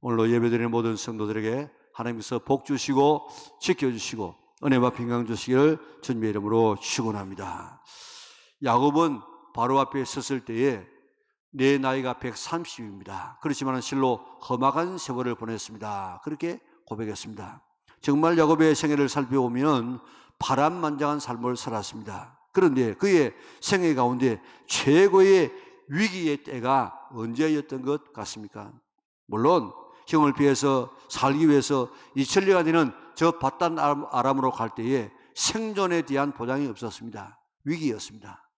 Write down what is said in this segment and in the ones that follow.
오늘로 예배드리는 모든 성도들에게 하나님께서 복 주시고 지켜주시고 은혜와 평강 주시기를 주님의 이름으로 축원합니다. 야곱은 바로 앞에 섰을 때에 내 나이가 130입니다. 그렇지만 실로 험악한 세월을 보냈습니다. 그렇게 고백했습니다. 정말 야곱의 생애를 살펴보면 파란만장한 삶을 살았습니다. 그런데 그의 생애 가운데 최고의 위기의 때가 언제였던 것 같습니까? 물론 형을 피해서 살기 위해서 2000리가 되는 저 바단 아람으로 갈 때에 생존에 대한 보장이 없었습니다. 위기였습니다.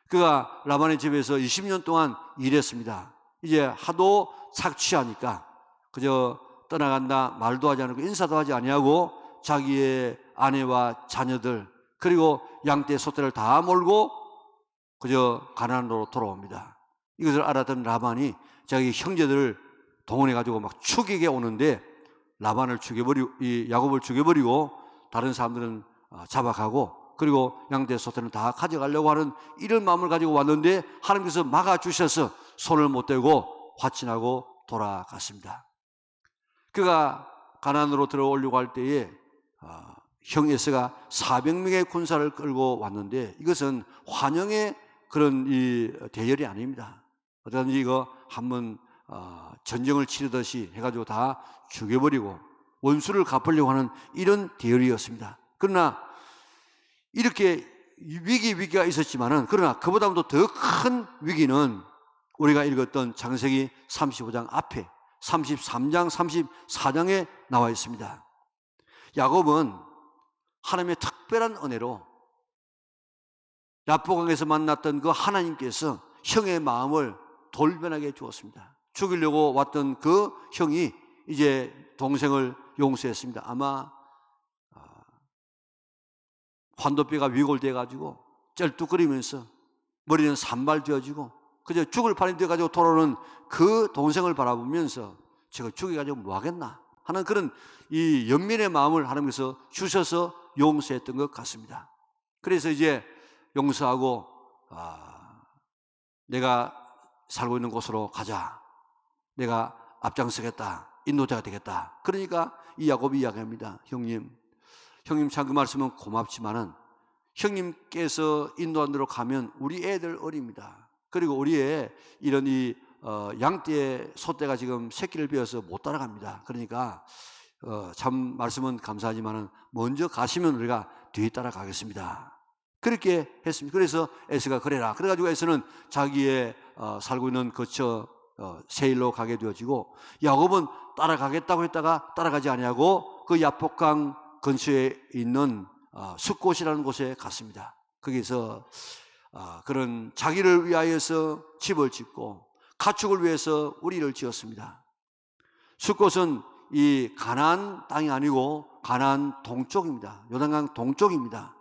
그가 라반의 집에서 20년 동안 일했습니다. 이제 하도 착취하니까 그저 떠나간다 말도 하지 않고 인사도 하지 아니하고 자기의 아내와 자녀들 그리고 양떼 소떼를 다 몰고 그저 가나안으로 돌아옵니다. 이것을 알았던 라반이 자기 형제들을 동원해 가지고 막 죽이게 오는데 야곱을 죽여버리고 다른 사람들은 잡아가고 그리고 양떼 소떼는 다 가져가려고 하는 이런 마음을 가지고 왔는데 하나님께서 막아주셔서 손을 못 대고 화친하고 돌아갔습니다. 그가 가나안으로 들어오려고 할 때에 형 에서가 400명의 군사를 끌고 왔는데 이것은 환영의 그런 이 대열이 아닙니다. 어쩌든지 이거 한번 전쟁을 치르듯이 해가지고 다 죽여버리고 원수를 갚으려고 하는 이런 대열이었습니다. 그러나 이렇게 위기가 있었지만은 그러나 그보다도 더 큰 위기는 우리가 읽었던 창세기 35장 앞에 33장 34장에 나와 있습니다. 야곱은 하나님의 특별한 은혜로 야복강에서 만났던 그 하나님께서 형의 마음을 돌변하게 주었습니다. 죽이려고 왔던 그 형이 이제 동생을 용서했습니다. 아마 환도뼈가 위골돼 가지고 쩔뚝거리면서 머리는 산발되어지고 그저 죽을 판이 돼 가지고 돌아오는 그 동생을 바라보면서 저거 죽여가지고 뭐 하겠나 하는 그런 이 연민의 마음을 하나님께서 주셔서 용서했던 것 같습니다. 그래서 이제 용서하고 내가 살고 있는 곳으로 가자. 내가 앞장서겠다. 인도자가 되겠다. 그러니까 이 야곱이 이야기합니다. 형님 참 그 말씀은 고맙지만은 형님께서 인도한 대로 가면 우리 애들 어립니다. 그리고 우리의 이런 이 양떼 소떼가 지금 새끼를 베어서 못 따라갑니다. 그러니까 참 말씀은 감사하지만은 먼저 가시면 우리가 뒤에 따라가겠습니다. 그렇게 했습니다. 그래서 에서가 그래라. 그래가지고 에서는 자기의 살고 있는 거처 세일로 가게 되어지고 야곱은 따라가겠다고 했다가 따라가지 아니하고 그 야복강 근처에 있는 숫곳이라는 곳에 갔습니다. 거기서 그런 자기를 위하여서 집을 짓고 가축을 위해서 우리를 지었습니다. 숫곳은 이 가나안 땅이 아니고 가나안 동쪽입니다. 요단강 동쪽입니다.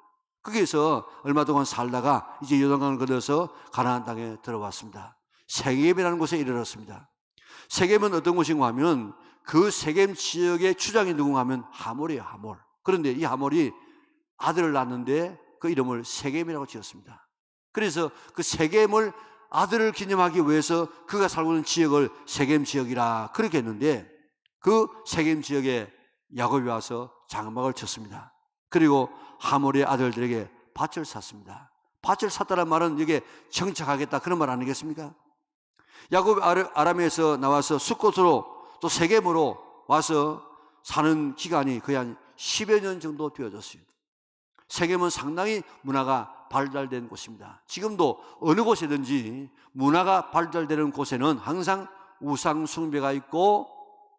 거기에서 얼마 동안 살다가 이제 요단강을 건너서 가나안 땅에 들어왔습니다. 세겜이라는 곳에 이르렀습니다. 세겜은 어떤 곳인가 하면 그 세겜 지역의 추장이 누군가 하면 하몰이에요. 하몰. 그런데 이 하몰이 아들을 낳았는데 그 이름을 세겜이라고 지었습니다. 그래서 그 세겜을 아들을 기념하기 위해서 그가 살고 있는 지역을 세겜 지역이라 그렇게 했는데 그 세겜 지역에 야곱이 와서 장막을 쳤습니다. 그리고 하몰의 아들들에게 밭을 샀습니다. 밭을 샀다는 말은 이게 정착하겠다 그런 말 아니겠습니까? 야곱이 아람에서 나와서 숫곳으로 또 세겜으로 와서 사는 기간이 거의 한 10여 년 정도 되어졌어요. 세겜은 상당히 문화가 발달된 곳입니다. 지금도 어느 곳이든지 문화가 발달되는 곳에는 항상 우상 숭배가 있고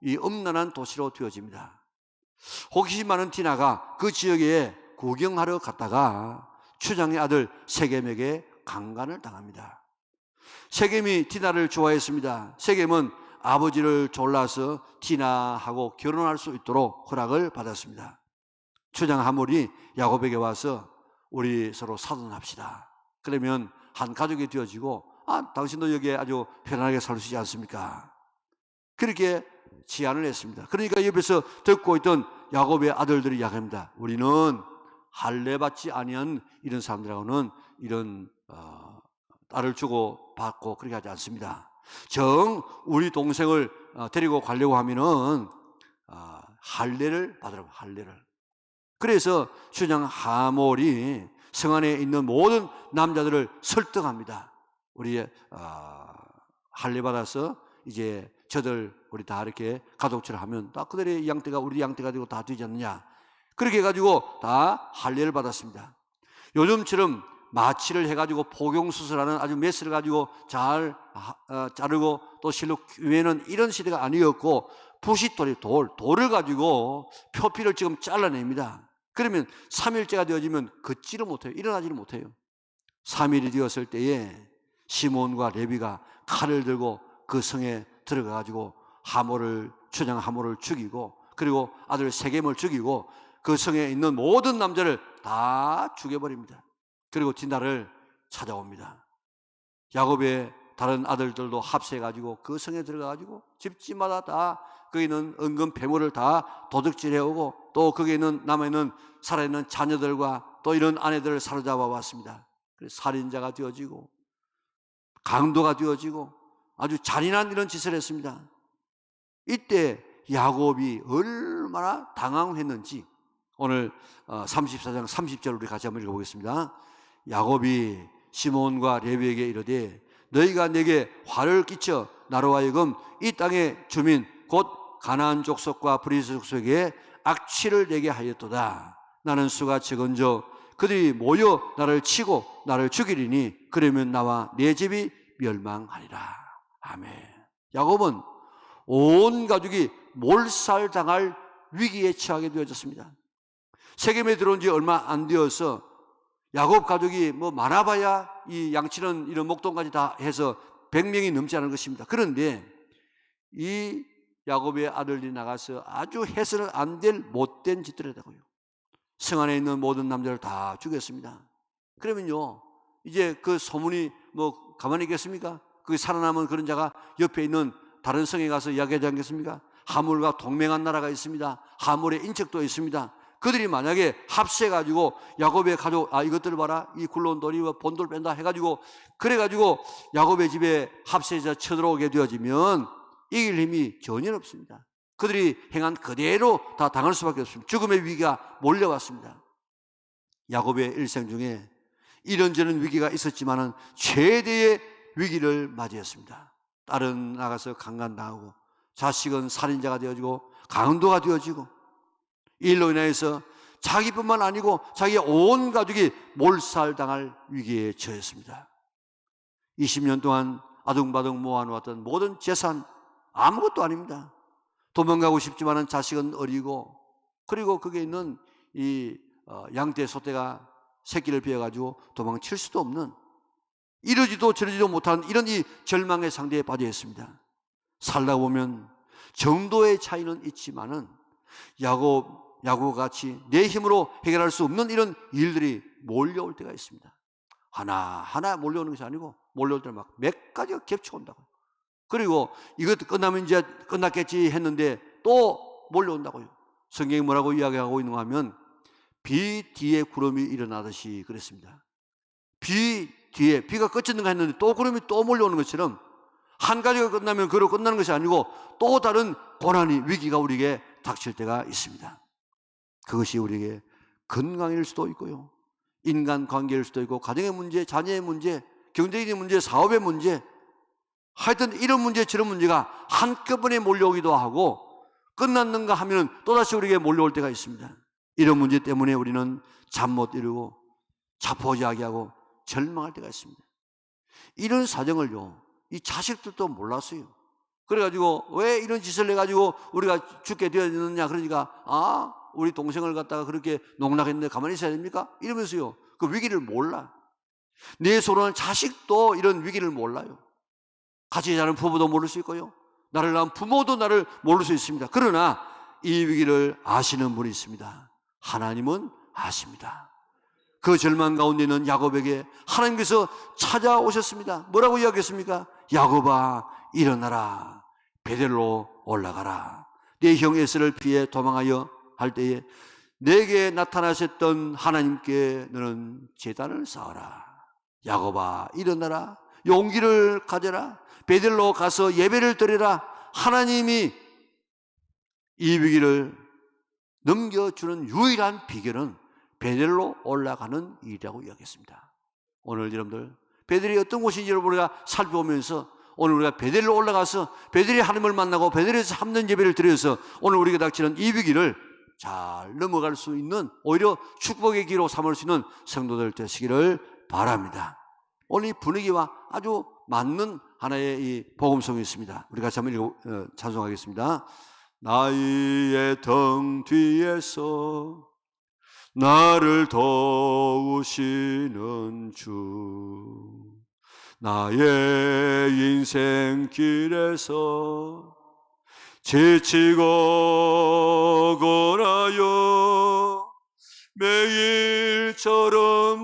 이 음란한 도시로 되어집니다. 호기심 많은 디나가 그 지역에 구경하러 갔다가 추장의 아들 세겜에게 강간을 당합니다. 세겜이 디나를 좋아했습니다. 세겜은 아버지를 졸라서 디나하고 결혼할 수 있도록 허락을 받았습니다. 추장 하몰이 야곱에게 와서 우리 서로 사돈합시다. 그러면 한 가족이 되어지고 당신도 여기에 아주 편안하게 살 수 있지 않습니까? 그렇게 제안을 했습니다. 그러니까 옆에서 듣고 있던 야곱의 아들들이 이야기합니다. 우리는 할례받지 아니한 이런 사람들하고는 이런 딸을 주고 받고 그렇게 하지 않습니다. 정 우리 동생을 데리고 가려고 하면은 할례를 받으라고, 할례를. 그래서 춘향 하몰이 성 안에 있는 모든 남자들을 설득합니다. 우리 할례 받아서 이제 저들 우리 다 이렇게 가족처럼 하면 다 그들의 양떼가 우리 양떼가 되고 다 되지 않느냐. 그렇게 해가지고 다 할례를 받았습니다. 요즘처럼 마취를 해가지고 포경수술하는 아주 메스를 가지고 잘 자르고 또 실로 꿰는 이런 시대가 아니었고, 부싯돌이 돌을 가지고 표피를 지금 잘라냅니다. 그러면 3일째가 되어지면 걷지를 못해요. 일어나지를 못해요. 3일이 되었을 때에 시몬과 레위가 칼을 들고 그 성에 들어가 가지고 춘향 하몰을 죽이고, 그리고 아들 세겜을 죽이고 그 성에 있는 모든 남자를 다 죽여버립니다. 그리고 뒷날을 찾아옵니다. 야곱의 다른 아들들도 합세해 가지고 그 성에 들어가 가지고 집집마다 다 거기 있는 은금 배물을 다 도둑질해 오고, 또 거기에 있는 남아있는 살아있는 자녀들과 또 이런 아내들을 사로잡아 왔습니다. 그래서 살인자가 되어지고 강도가 되어지고 아주 잔인한 이런 짓을 했습니다. 이때 야곱이 얼마나 당황했는지 오늘 34장 30절 우리 같이 한번 읽어보겠습니다. 야곱이 시몬과 레위에게 이르되 너희가 내게 화를 끼쳐 나로 하여금 이 땅의 주민 곧 가나안 족속과 브리스 족속에게 악취를 내게 하였도다. 나는 수가 적은즉 그들이 모여 나를 치고 나를 죽이리니 그러면 나와 내 집이 멸망하리라. 아멘. 야곱은 온 가족이 몰살당할 위기에 처하게 되어졌습니다. 세겜에 들어온 지 얼마 안 되어서 야곱 가족이 뭐 많아봐야 이 양치는 이런 목동까지 다 해서 100명이 넘지 않을 것입니다. 그런데 이 야곱의 아들이 나가서 아주 해서는 안 될 못된 짓들을 하고요. 성 안에 있는 모든 남자를 다 죽였습니다. 그러면요, 이제 그 소문이 뭐 가만히 있겠습니까? 그 살아남은 그런 자가 옆에 있는 다른 성에 가서 이야기하지 않겠습니까? 하몰과 동맹한 나라가 있습니다. 하몰의 인척도 있습니다. 그들이 만약에 합세해가지고 야곱의 가족, 이것들을 봐라, 이 굴러온 돌이 본돌 뺀다 해가지고 그래가지고 야곱의 집에 합세해서 쳐들어오게 되어지면 이길 힘이 전혀 없습니다. 그들이 행한 그대로 다 당할 수밖에 없습니다. 죽음의 위기가 몰려왔습니다. 야곱의 일생 중에 이런저런 위기가 있었지만은 최대의 위기를 맞이했습니다. 딸은 나가서 강간당하고 자식은 살인자가 되어지고 강도가 되어지고, 이 일로 인해서 자기뿐만 아니고 자기의 온 가족이 몰살당할 위기에 처했습니다. 20년 동안 아둥바둥 모아놓았던 모든 재산 아무것도 아닙니다. 도망가고 싶지만은 자식은 어리고, 그리고 거기에 있는 이 양떼 소떼가 새끼를 베어가지고 도망칠 수도 없는, 이러지도 저러지도 못하는 이런 이 절망의 상태에 빠져 있습니다. 살다 보면 정도의 차이는 있지만은 야곱 같이 내 힘으로 해결할 수 없는 이런 일들이 몰려올 때가 있습니다. 하나하나 몰려오는 것이 아니고 몰려올 때는 막 몇 가지가 겹쳐온다고요. 그리고 이것도 끝나면 이제 끝났겠지 했는데 또 몰려온다고요. 성경이 뭐라고 이야기하고 있는가 하면 비 뒤에 구름이 일어나듯이 그랬습니다. 비 뒤에 비가 그쳤는가 했는데 또 구름이 또 몰려오는 것처럼 한 가지가 끝나면 그로 끝나는 것이 아니고 또 다른 고난이, 위기가 우리에게 닥칠 때가 있습니다. 그것이 우리에게 건강일 수도 있고요, 인간관계일 수도 있고, 가정의 문제, 자녀의 문제, 경제적인 문제, 사업의 문제, 하여튼 이런 문제 저런 문제가 한꺼번에 몰려오기도 하고 끝났는가 하면 또다시 우리에게 몰려올 때가 있습니다. 이런 문제 때문에 우리는 잠 못 이루고 자포자기하고 절망할 때가 있습니다. 이런 사정을요, 이 자식들도 몰랐어요. 그래가지고 왜 이런 짓을 해가지고 우리가 죽게 되었느냐, 그러니까 우리 동생을 갖다가 그렇게 농락했는데 가만히 있어야 됩니까? 이러면서요, 그 위기를 몰라. 내 소로는 자식도 이런 위기를 몰라요. 같이 자는 부부도 모를 수 있고요, 나를 낳은 부모도 나를 모를 수 있습니다. 그러나 이 위기를 아시는 분이 있습니다. 하나님은 아십니다. 그 절망 가운데 있는 야곱에게 하나님께서 찾아오셨습니다. 뭐라고 이야기했습니까? 야곱아, 일어나라, 베델로 올라가라. 내 형 에서를 피해 도망하여 할 때에 내게 나타나셨던 하나님께 너는 제단을 쌓아라. 야곱아, 일어나라, 용기를 가져라, 베델로 가서 예배를 드리라. 하나님이 이 위기를 넘겨주는 유일한 비결은 베델로 올라가는 일이라고 이야기했습니다. 오늘 여러분들 베델이 어떤 곳인지 우리가 살펴보면서 오늘 우리가 베델로 올라가서 베델이 하나님을 만나고 베델에서 참된 예배를 드려서 오늘 우리가 닥치는 이 위기를 잘 넘어갈 수 있는 오히려 축복의 기로 삼을 수 있는 성도들 되시기를 바랍니다. 오늘 이 분위기와 아주 맞는 하나의 이 복음송이 있습니다. 우리 같이 한번 찬송하겠습니다. 나의 등 뒤에서 나를 도우시는 주, 나의 인생 길에서 지치고 고나여 매일처럼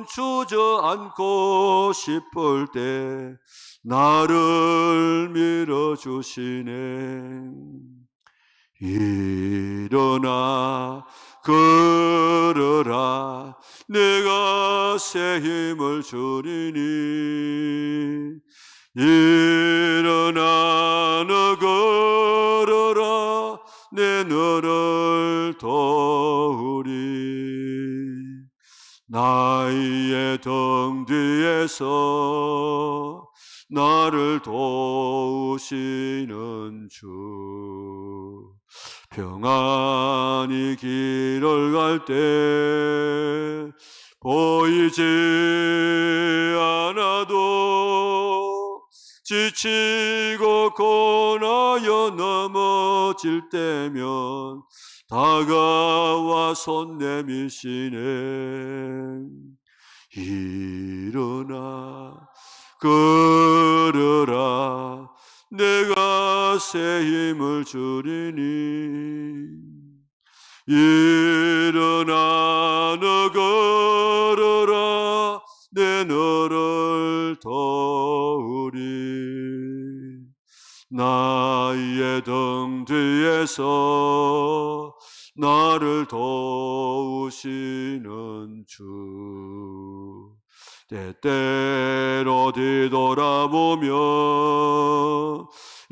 주저앉고 싶을 때 나를 밀어주시네. 일어나 걸어라, 내가 새 힘을 주리니. 일어나 너 걸어라, 내 너를 도우리. 나의 등 뒤에서 나를 도우시는 주, 평안히 길을 갈 때 보이지 않아도 지치고 고나여 넘어질 때면 다가와 손 내미시네. 일어나 걸어라, 내가 새 힘을 주리니. 일어나 너 걸어라, 내 너를 도우리. 나의 등 뒤에서 나를 도우시는 주, 때때로 뒤돌아보며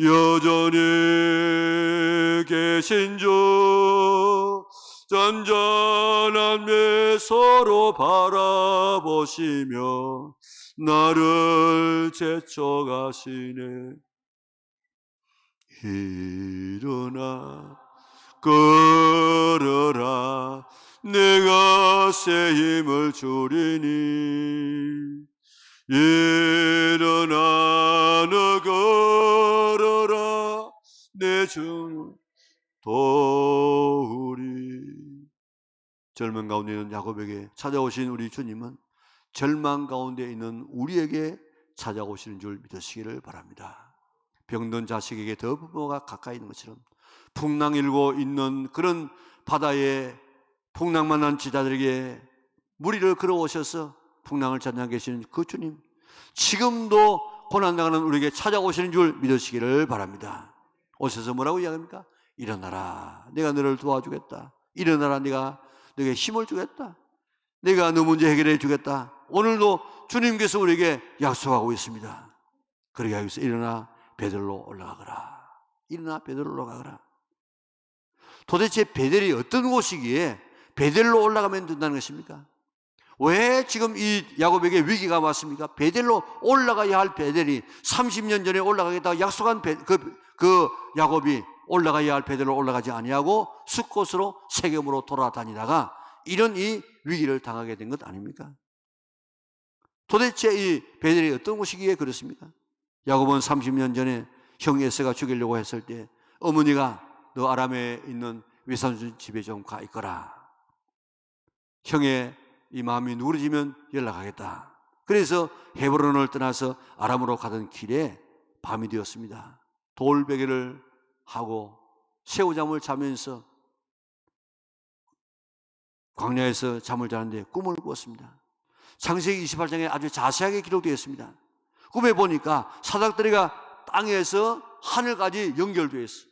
여전히 계신 주, 잔잔한 미소로 바라보시며 나를 제쳐가시네. 일어나 걸어라, 내가 새 힘을 주리니. 일어나 너 걸어라, 내 주 도우리. 젊은 가운데 있는 야곱에게 찾아오신 우리 주님은 절망 가운데 있는 우리에게 찾아오시는 줄 믿으시기를 바랍니다. 병든 자식에게 더 부모가 가까이 있는 것처럼 풍랑 일고 있는 그런 바다에 풍랑 만난 지자들에게 무리를 걸어오셔서 풍랑을 잔잔 계시는 그 주님, 지금도 고난당하는 우리에게 찾아오시는 줄 믿으시기를 바랍니다. 오셔서 뭐라고 이야기합니까? 일어나라, 내가 너를 도와주겠다. 일어나라, 내가 너에게 힘을 주겠다. 내가 너 문제 해결해 주겠다. 오늘도 주님께서 우리에게 약속하고 있습니다. 그러게 하기 위해서 일어나 베델로 올라가거라. 일어나 베델로 올라가거라. 도대체 베델이 어떤 곳이기에 베델로 올라가면 된다는 것입니까? 왜 지금 이 야곱에게 위기가 왔습니까? 베델로 올라가야 할 베델이 30년 전에 올라가겠다고 약속한 그 야곱이 올라가야 할 베델로 올라가지 아니하고 숫곳으로 세겜으로 돌아다니다가 이런 이 위기를 당하게 된 것 아닙니까? 도대체 이 베델이 어떤 곳이기에 그렇습니까? 야곱은 30년 전에 형 에서가 죽이려고 했을 때 어머니가 너 아람에 있는 외삼촌 집에 좀 가 있거라. 형의 이 마음이 누그러지면 연락하겠다. 그래서 헤브론을 떠나서 아람으로 가던 길에 밤이 되었습니다. 돌베개를 하고 새우잠을 자면서 광야에서 잠을 자는데 꿈을 꾸었습니다. 창세기 28장에 아주 자세하게 기록되어 있습니다. 꿈에 보니까 사닥다리가 땅에서 하늘까지 연결되어 있어요.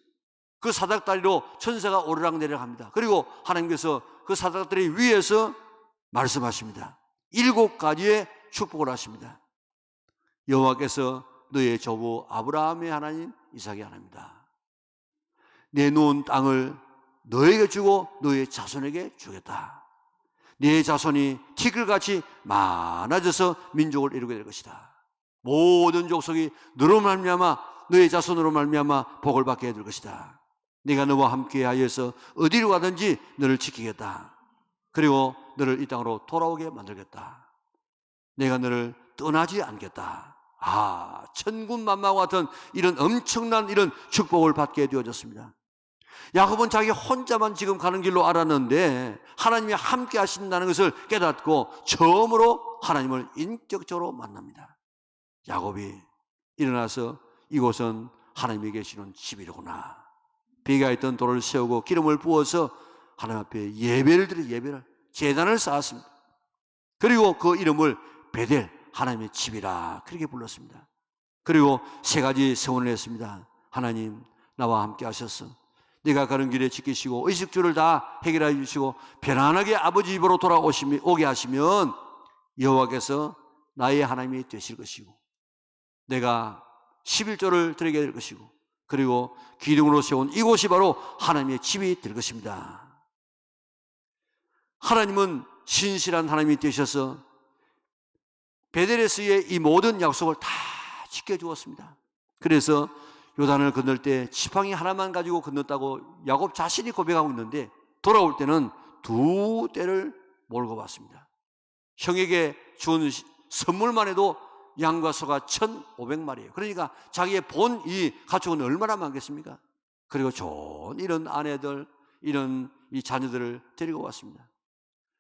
그 사닥다리로 천사가 오르락내리락 합니다. 그리고 하나님께서 그 사닥다리 위에서 말씀하십니다. 7가지의 축복을 하십니다. 여호와께서 너의 조부 아브라함의 하나님, 이삭의 하나님이다. 내 놓은 땅을 너에게 주고 너의 자손에게 주겠다. 네 자손이 티끌같이 많아져서 민족을 이루게 될 것이다. 모든 족속이 너로 말미암아 너의 자손으로 말미암아 복을 받게 될 것이다. 내가 너와 함께하여서 어디로 가든지 너를 지키겠다. 그리고 너를 이 땅으로 돌아오게 만들겠다. 내가 너를 떠나지 않겠다. 천군만마와 같은 이런 엄청난 이런 축복을 받게 되어졌습니다. 야곱은 자기 혼자만 지금 가는 길로 알았는데 하나님이 함께 하신다는 것을 깨닫고 처음으로 하나님을 인격적으로 만납니다. 야곱이 일어나서 이곳은 하나님이 계시는 집이로구나. 비가 있던 돌을 세우고 기름을 부어서 하나님 앞에 예배를 제단을 쌓았습니다. 그리고 그 이름을 베델, 하나님의 집이라 그렇게 불렀습니다. 그리고 세 가지 서원을 했습니다. 하나님, 나와 함께 하셔서 내가 가는 길에 지키시고 의식주를 다 해결해 주시고 편안하게 아버지 집으로 오게 하시면 여호와께서 나의 하나님이 되실 것이고 내가 11조를 드리게 될 것이고 그리고 기둥으로 세운 이곳이 바로 하나님의 집이 될 것입니다. 하나님은 신실한 하나님이 되셔서 베델에서의 이 모든 약속을 다 지켜주었습니다. 그래서 요단을 건널 때 지팡이 하나만 가지고 건넜다고 야곱 자신이 고백하고 있는데 돌아올 때는 2대를 몰고 왔습니다. 형에게 준 선물만 해도 양과 소가 1,500마리예요. 그러니까 자기의 본 이 가축은 얼마나 많겠습니까? 그리고 좋은 이런 아내들, 이런 이 자녀들을 데리고 왔습니다.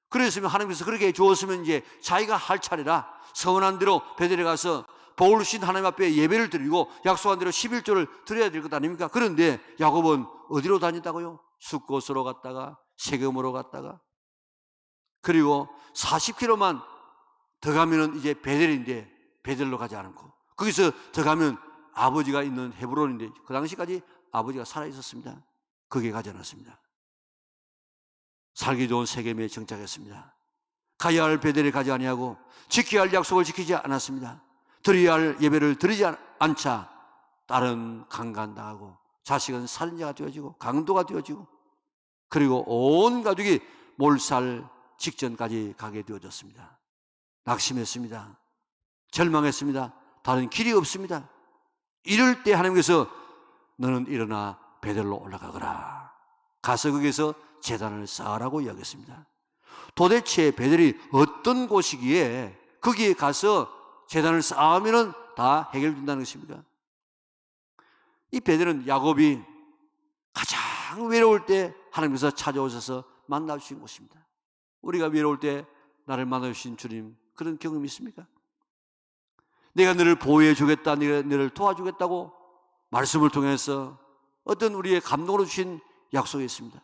그랬으면 하나님께서 그렇게 주었으면 이제 자기가 할 차례라 서원한 대로 베델에 가서 복을 주신 하나님 앞에 예배를 드리고 약속한 대로 11조를 드려야 될 것 아닙니까? 그런데 야곱은 어디로 다녔다고요? 숫곳으로 갔다가 세겜으로 갔다가 그리고 40km만 더 가면은 이제 베델인데 베델로 가지 않고 거기서 더 가면 아버지가 있는 헤브론인데 그 당시까지 아버지가 살아 있었습니다. 거기에 가지 않았습니다. 살기 좋은 세겜에 정착했습니다. 가야 할 베델에 가지 아니하고 지켜야 할 약속을 지키지 않았습니다. 드려야 할 예배를 드리지 않자 딸은 강간당하고 자식은 살인자가 되어지고 강도가 되어지고 그리고 온 가족이 몰살 직전까지 가게 되어졌습니다. 낙심했습니다. 절망했습니다. 다른 길이 없습니다. 이럴 때 하나님께서 너는 일어나 베델로 올라가거라. 가서 거기서 제단을 쌓으라고 이야기했습니다. 도대체 베델이 어떤 곳이기에 거기에 가서 제단을 쌓으면 다 해결된다는 것입니다. 이 베델은 야곱이 가장 외로울 때 하나님께서 찾아오셔서 만나주신 곳입니다. 우리가 외로울 때 나를 만나주신 주님 그런 경험이 있습니까? 내가 너를 보호해 주겠다, 내가 너를 도와주겠다고 말씀을 통해서 어떤 우리의 감동으로 주신 약속이 있습니다.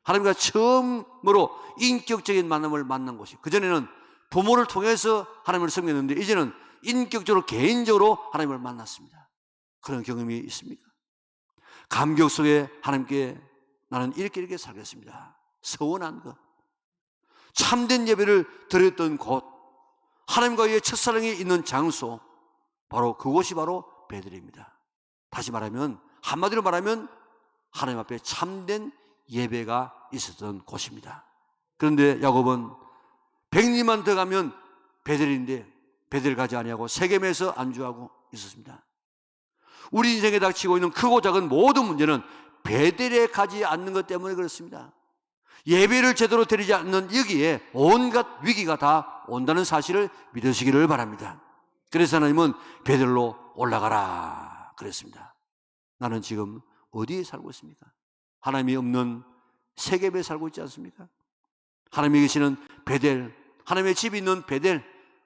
하나님과 처음으로 인격적인 만남을 만난 곳이 그전에는 부모를 통해서 하나님을 섬겼는데 이제는 인격적으로 개인적으로 하나님을 만났습니다. 그런 경험이 있습니까? 감격 속에 하나님께 나는 이렇게 살겠습니다. 서원한 것, 참된 예배를 드렸던 곳, 하나님과의 첫사랑이 있는 장소, 바로 그곳이 바로 베델입니다. 다시 말하면 한마디로 말하면 하나님 앞에 참된 예배가 있었던 곳입니다. 그런데 야곱은 100리만 더 가면 베델인데 베델 가지 아니하고 세겜에서 안주하고 있었습니다. 우리 인생에 닥치고 있는 크고 작은 모든 문제는 베델에 가지 않는 것 때문에 그렇습니다. 예배를 제대로 드리지 않는 여기에 온갖 위기가 다 온다는 사실을 믿으시기를 바랍니다. 그래서 하나님은 베델로 올라가라 그랬습니다. 나는 지금 어디에 살고 있습니까? 하나님이 없는 세겜에 살고 있지 않습니까? 하나님이 계시는 베델, 하나님의 집이 있는 베델,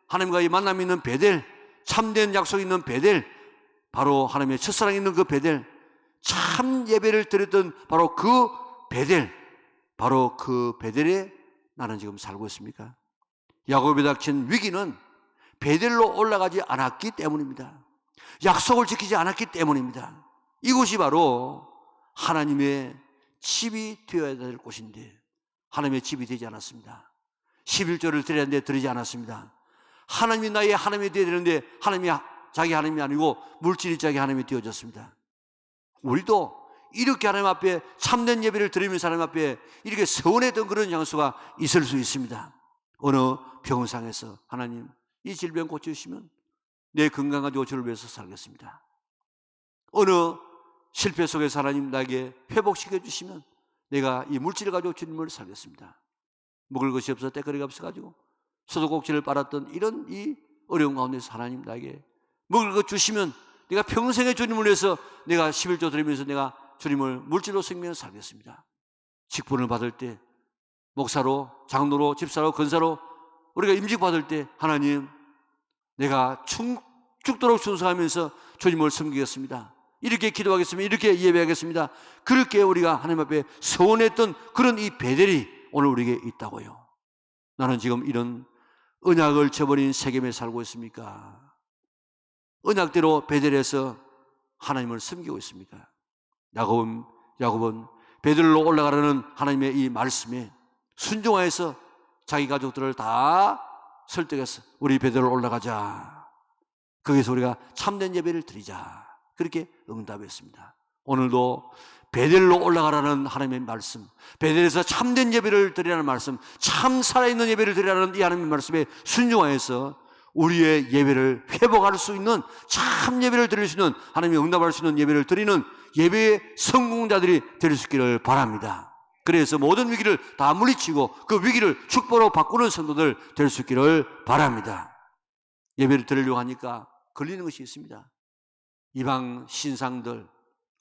하나님과의 만남이 있는 베델, 참된 약속이 있는 베델, 바로 하나님의 첫사랑이 있는 그 베델, 참 예배를 드렸던 바로 그 베델, 바로 그 베델에 나는 지금 살고 있습니까? 야곱에 닥친 위기는 베델로 올라가지 않았기 때문입니다. 약속을 지키지 않았기 때문입니다. 이곳이 바로 하나님의 집이 되어야 될 곳인데 하나님의 집이 되지 않았습니다. 11조를 드려야 하는데 드리지 않았습니다. 하나님이 나의 하나님이 되어야 되는데 하나님이 자기 하나님이 아니고 물질이 자기 하나님이 되어졌습니다. 우리도 이렇게 하나님 앞에 참된 예배를 드리면서 하나님 앞에 이렇게 서원했던 그런 장소가 있을 수 있습니다. 어느 병상에서 하나님 이 질병 고쳐주시면 내 건강 가지고 주를 위해서 살겠습니다. 어느 실패 속에서 하나님 나에게 회복시켜 주시면 내가 이 물질을 가지고 주님을 살겠습니다. 먹을 것이 없어 때거리가 없어가지고 소도꼭지를 빨았던 이런 이 어려운 가운데서 하나님 나에게 먹을 것 주시면 내가 평생에 주님을 위해서 내가 11조 드리면서 내가 주님을 물질로 생명을 살겠습니다. 직분을 받을 때 목사로, 장로로, 집사로, 권사로 우리가 임직 받을 때 하나님 내가 죽도록 순수하면서 주님을 섬기겠습니다. 이렇게 기도하겠습니다. 이렇게 예배하겠습니다. 그렇게 우리가 하나님 앞에 서원했던 그런 이 베델이 오늘 우리에게 있다고요. 나는 지금 이런 언약을 저버린 세겜에 살고 있습니까? 언약대로 베델에서 하나님을 섬기고 있습니까? 야곱은 베델로 올라가라는 하나님의 이 말씀에 순종하여서 자기 가족들을 다 설득해서 우리 베델로 올라가자. 거기서 우리가 참된 예배를 드리자. 그렇게 응답했습니다. 오늘도 베델로 올라가라는 하나님의 말씀, 베델에서 참된 예배를 드리라는 말씀, 참 살아있는 예배를 드리라는 이 하나님의 말씀에 순종하여서 우리의 예배를 회복할 수 있는 참 예배를 드릴 수 있는 하나님이 응답할 수 있는 예배를 드리는 예배의 성공자들이 될 수 있기를 바랍니다. 그래서 모든 위기를 다 물리치고 그 위기를 축복으로 바꾸는 성도들 될 수 있기를 바랍니다. 예배를 드리려고 하니까 걸리는 것이 있습니다. 이방 신상들,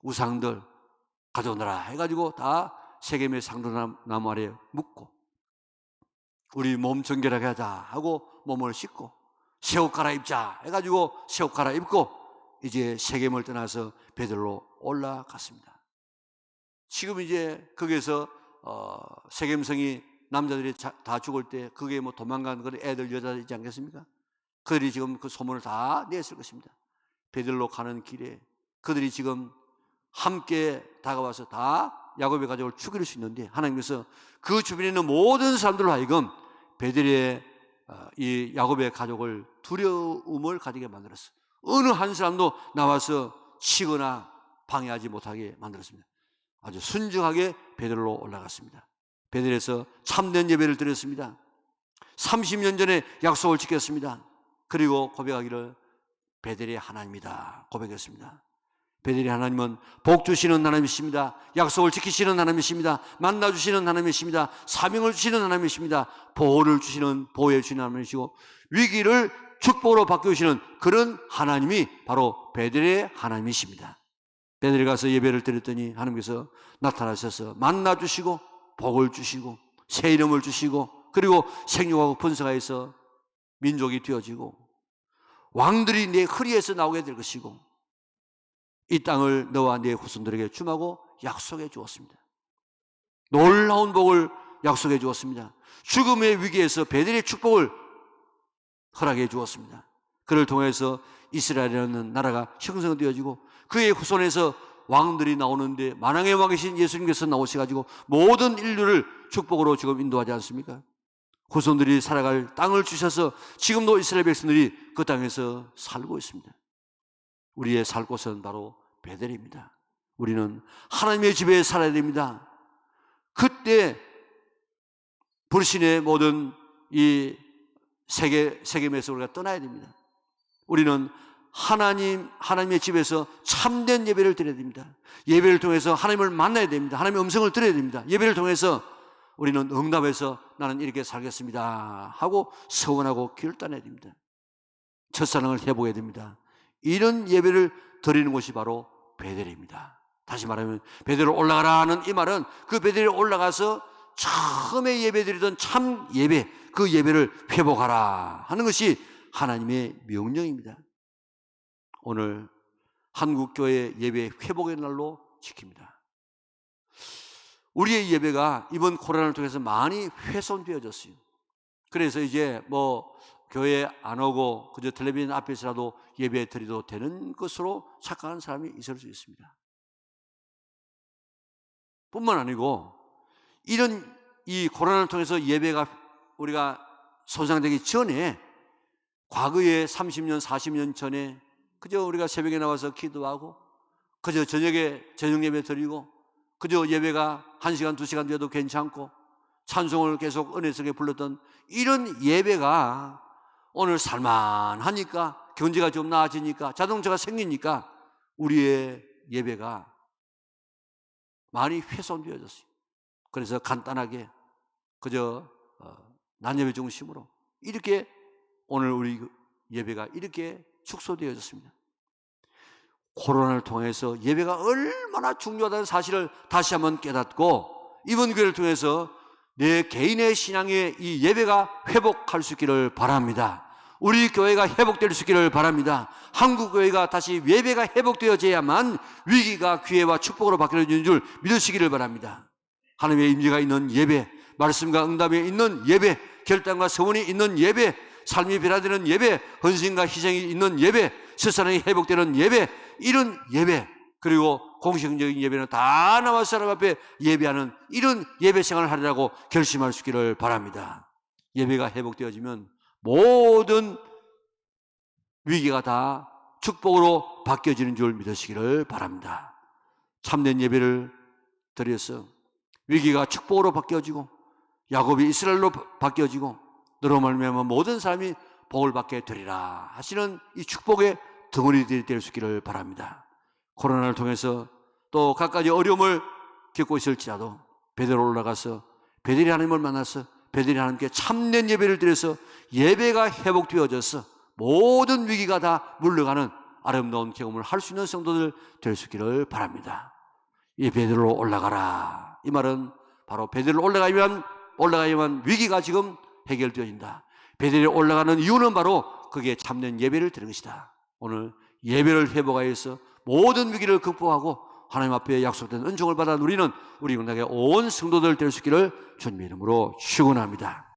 우상들 가져오너라 해가지고 다 세겜의 상도나무 아래에 묻고 우리 몸 정결하게 하자 하고 몸을 씻고 새 옷 갈아입자 해가지고 새 옷 갈아입고 이제 세겜을 떠나서 베델로 올라갔습니다. 지금 이제 거기에서 세겜성이 남자들이 다 죽을 때 그게 뭐 도망간 그런 애들 여자들이지 않겠습니까? 그들이 지금 그 소문을 다 냈을 것입니다. 베델로 가는 길에 그들이 지금 함께 다가와서 다 야곱의 가족을 죽일 수 있는데 하나님께서 그 주변에 있는 모든 사람들로 하여금 베델의 이 야곱의 가족을 두려움을 가지게 만들었어요. 어느 한 사람도 나와서 치거나 방해하지 못하게 만들었습니다. 아주 순종하게 베델로 올라갔습니다. 베델에서 참된 예배를 드렸습니다. 30년 전에 약속을 지켰습니다. 그리고 고백하기를 베델이 하나님이다 고백했습니다. 베델이 하나님은 복 주시는 하나님이십니다. 약속을 지키시는 하나님이십니다. 만나주시는 하나님이십니다. 사명을 주시는 하나님이십니다. 보호를 주시는 보호해 주시는 하나님이시고 위기를 축복으로 바꾸시는 그런 하나님이 바로 베델의 하나님이십니다. 베델에 가서 예배를 드렸더니 하나님께서 나타나셔서 만나주시고 복을 주시고 새 이름을 주시고 그리고 생육하고 번성하여서 민족이 되어지고 왕들이 내 허리에서 나오게 될 것이고 이 땅을 너와 네 후손들에게 주마고 약속해 주었습니다. 놀라운 복을 약속해 주었습니다. 죽음의 위기에서 베델의 축복을 허락해 주었습니다. 그를 통해서 이스라엘이라는 나라가 형성되어지고 그의 후손에서 왕들이 나오는데 만왕의 왕이신 예수님께서 나오셔가지고 모든 인류를 축복으로 지금 인도하지 않습니까? 후손들이 살아갈 땅을 주셔서 지금도 이스라엘 백성들이 그 땅에서 살고 있습니다. 우리의 살 곳은 바로 베델입니다. 우리는 하나님의 집에 살아야 됩니다. 그때 불신의 모든 이 세겜에서 우리가 떠나야 됩니다. 우리는 하나님의 집에서 참된 예배를 드려야 됩니다. 예배를 통해서 하나님을 만나야 됩니다. 하나님의 음성을 들어야 됩니다. 예배를 통해서 우리는 응답해서 나는 이렇게 살겠습니다 하고 서원하고 길을 떠나야 됩니다. 첫사랑을 회복해야 됩니다. 이런 예배를 드리는 곳이 바로 베델입니다. 다시 말하면 베델로 올라가라는 이 말은 그 베델에 올라가서 처음에 예배드리던 참 예배, 그 예배를 회복하라 하는 것이 하나님의 명령입니다. 오늘 한국교회 예배 회복의 날로 지킵니다. 우리의 예배가 이번 코로나를 통해서 많이 훼손되어졌어요. 그래서 이제 뭐 교회 안 오고 그저 텔레비전 앞에서라도 예배 드려도 되는 것으로 착각하는 사람이 있을 수 있습니다. 뿐만 아니고 이런 이 코로나를 통해서 예배가 우리가 손상되기 전에 과거에 30년, 40년 전에 그저 우리가 새벽에 나와서 기도하고 그저 저녁에 저녁 예배 드리고 그저 예배가 1시간 2시간 돼도 괜찮고 찬송을 계속 은혜 속에 불렀던 이런 예배가 오늘 살만하니까 경제가 좀 나아지니까 자동차가 생기니까 우리의 예배가 많이 훼손되어졌어요. 그래서 간단하게 그저 난예배 중심으로 이렇게 오늘 우리 예배가 이렇게 축소되어졌습니다. 코로나를 통해서 예배가 얼마나 중요하다는 사실을 다시 한번 깨닫고 이번 교회를 통해서 내 개인의 신앙의 이 예배가 회복할 수 있기를 바랍니다. 우리 교회가 회복될 수 있기를 바랍니다. 한국 교회가 다시 예배가 회복되어져야만 위기가 기회와 축복으로 바뀌어지는 줄 믿으시기를 바랍니다. 하나님의 임재가 있는 예배, 말씀과 응답에 있는 예배, 결단과 서원이 있는 예배, 삶이 변화되는 예배, 헌신과 희생이 있는 예배, 세상이 회복되는 예배, 이런 예배, 그리고 공식적인 예배는 다 나와서 사람 앞에 예배하는 이런 예배 생활을 하리라고 결심할 수 있기를 바랍니다. 예배가 회복되어지면 모든 위기가 다 축복으로 바뀌어지는 줄 믿으시기를 바랍니다. 참된 예배를 드려서 위기가 축복으로 바뀌어지고 야곱이 이스라엘로 바뀌어지고 너로 말미암아 모든 사람이 복을 받게 되리라 하시는 이 축복의 덩어리들이 될 수 있기를 바랍니다. 코로나를 통해서 또 갖가지 어려움을 겪고 있을지라도 베드로 올라가서 베드리 하나님을 만나서 베드리 하나님께 참된 예배를 드려서 예배가 회복되어져서 모든 위기가 다 물러가는 아름다운 경험을 할 수 있는 성도들 될 수 있기를 바랍니다. 이 베드로로 올라가라, 이 말은 바로 베드로로 올라가야만 위기가 지금 해결되어진다. 베드로로 올라가는 이유는 바로 그게 참된 예배를 드리는 것이다. 오늘 예배를 회복하여서 모든 위기를 극복하고 하나님 앞에 약속된 은총을 받아 누리는 우리 영락의 온 성도들 될 수 있기를 주님의 이름으로 축원합니다.